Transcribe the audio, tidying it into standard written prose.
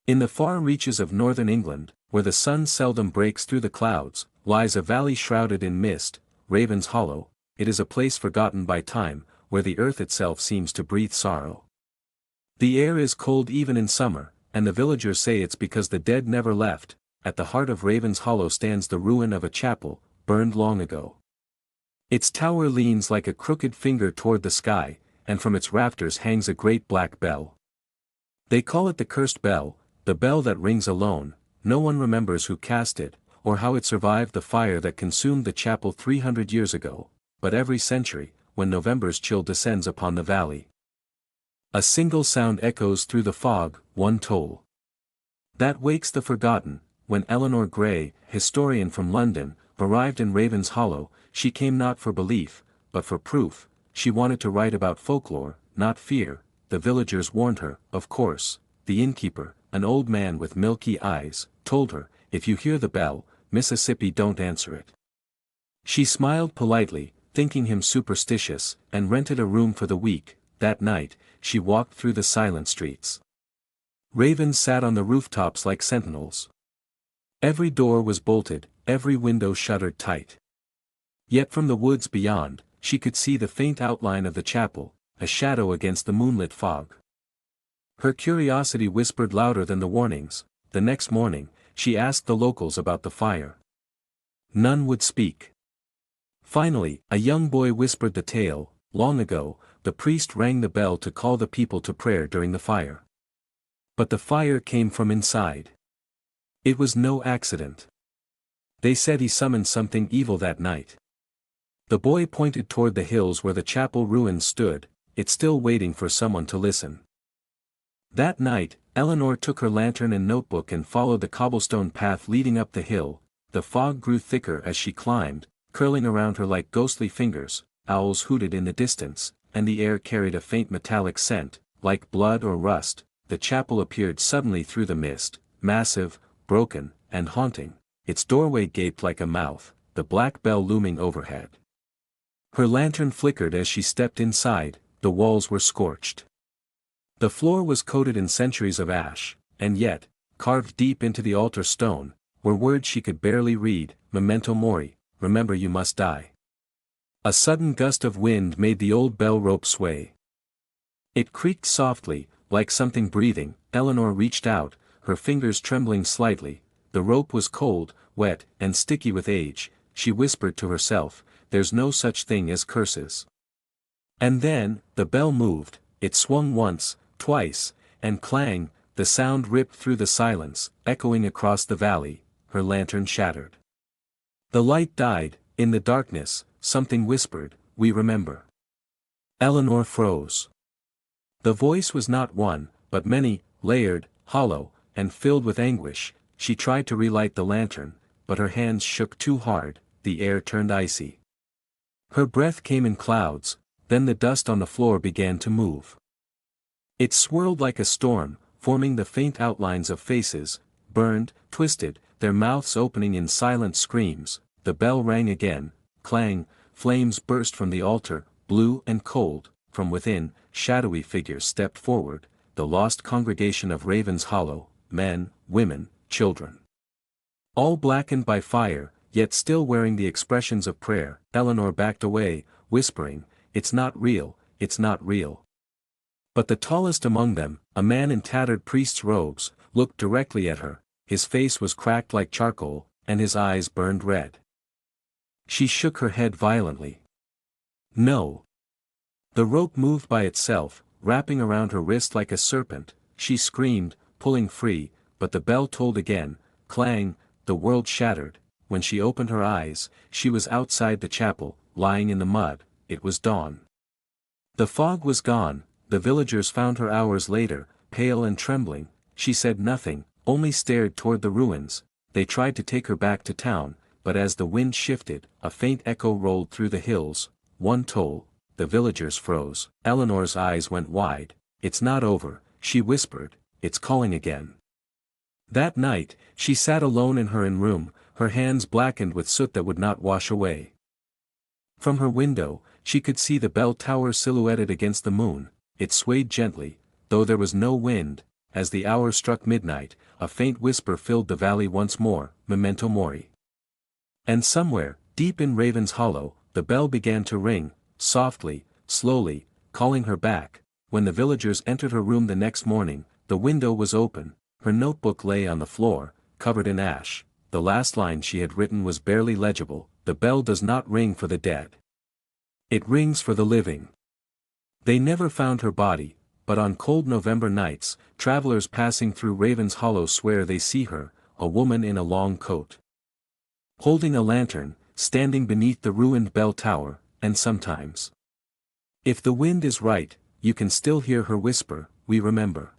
In the far reaches of northern England, where the sun seldom breaks through the clouds, lies a valley shrouded in mist, Ravenshollow. It is a place forgotten by time, where the earth itself seems to breathe sorrow. The air is cold even in summer, and the villagers say it's because the dead never left. At the heart of Ravenshollow stands the ruin of a chapel, burned long ago. Its tower leans like a crooked finger toward the sky, and from its rafters hangs a great black bell. They call it the Cursed Bell, the bell that rings alone. No one remembers who cast it, or how it survived the fire that consumed the chapel 300 years ago, but every century, when November's chill descends upon the valley, a single sound echoes through the fog, one toll. That wakes the forgotten. When Eleanor Gray, historian from London, arrived in Ravenshollow, she came not for belief, but for proof. She wanted to write about folklore, not fear. The villagers warned her, of course. The innkeeper, an old man with milky eyes, told her, if you hear the bell, Mississippi, don't answer it. She smiled politely, thinking him superstitious, and rented a room for the week. That night, she walked through the silent streets. Ravens sat on the rooftops like sentinels. Every door was bolted, every window shuttered tight. Yet from the woods beyond, she could see the faint outline of the chapel, a shadow against the moonlit fog. Her curiosity whispered louder than the warnings. The next morning, she asked the locals about the fire. None would speak. Finally, a young boy whispered the tale. Long ago, the priest rang the bell to call the people to prayer during the fire. But the fire came from inside. It was no accident. They said he summoned something evil that night. The boy pointed toward the hills where the chapel ruins stood, it's still waiting for someone to listen. That night, Eleanor took her lantern and notebook and followed the cobblestone path leading up the hill. The fog grew thicker as she climbed, curling around her like ghostly fingers. Owls hooted in the distance, and the air carried a faint metallic scent, like blood or rust. The chapel appeared suddenly through the mist, massive, broken, and haunting. Its doorway gaped like a mouth, the black bell looming overhead. Her lantern flickered as she stepped inside. The walls were scorched. The floor was coated in centuries of ash, and yet, carved deep into the altar stone, were words she could barely read. Memento mori, remember you must die. A sudden gust of wind made the old bell rope sway. It creaked softly, like something breathing. Eleanor reached out, her fingers trembling slightly. The rope was cold, wet, and sticky with age. She whispered to herself, there's no such thing as curses. And then, the bell moved. It swung once, twice, and clang, the sound ripped through the silence, echoing across the valley. Her lantern shattered. The light died. In the darkness, something whispered, we remember. Eleanor froze. The voice was not one, but many, layered, hollow, and filled with anguish. She tried to relight the lantern, but her hands shook too hard. The air turned icy. Her breath came in clouds. Then the dust on the floor began to move. It swirled like a storm, forming the faint outlines of faces, burned, twisted, their mouths opening in silent screams. The bell rang again, clang, flames burst from the altar, blue and cold. From within, shadowy figures stepped forward, the lost congregation of Ravenshollow, men, women, children. All blackened by fire, yet still wearing the expressions of prayer. Eleanor backed away, whispering, it's not real, it's not real. But the tallest among them, a man in tattered priest's robes, looked directly at her. His face was cracked like charcoal, and his eyes burned red. She shook her head violently. No. The rope moved by itself, wrapping around her wrist like a serpent. She screamed, pulling free, but the bell tolled again, clang, the world shattered. When she opened her eyes, she was outside the chapel, lying in the mud. It was dawn. The fog was gone. The villagers found her hours later, pale and trembling. She said nothing, only stared toward the ruins. They tried to take her back to town, but as the wind shifted, a faint echo rolled through the hills. One toll. The villagers froze. Eleanor's eyes went wide. It's not over, she whispered, it's calling again. That night, she sat alone in her own room, her hands blackened with soot that would not wash away. From her window, she could see the bell tower silhouetted against the moon. It swayed gently, though there was no wind, as the hour struck midnight, a faint whisper filled the valley once more, memento mori. And somewhere, deep in Ravenshollow, the bell began to ring, softly, slowly, calling her back. When the villagers entered her room the next morning, the window was open, her notebook lay on the floor, covered in ash. The last line she had written was barely legible: "The bell does not ring for the dead. It rings for the living." They never found her body, but on cold November nights, travelers passing through Ravenshollow swear they see her, a woman in a long coat, holding a lantern, standing beneath the ruined bell tower, and sometimes, if the wind is right, you can still hear her whisper, "We remember."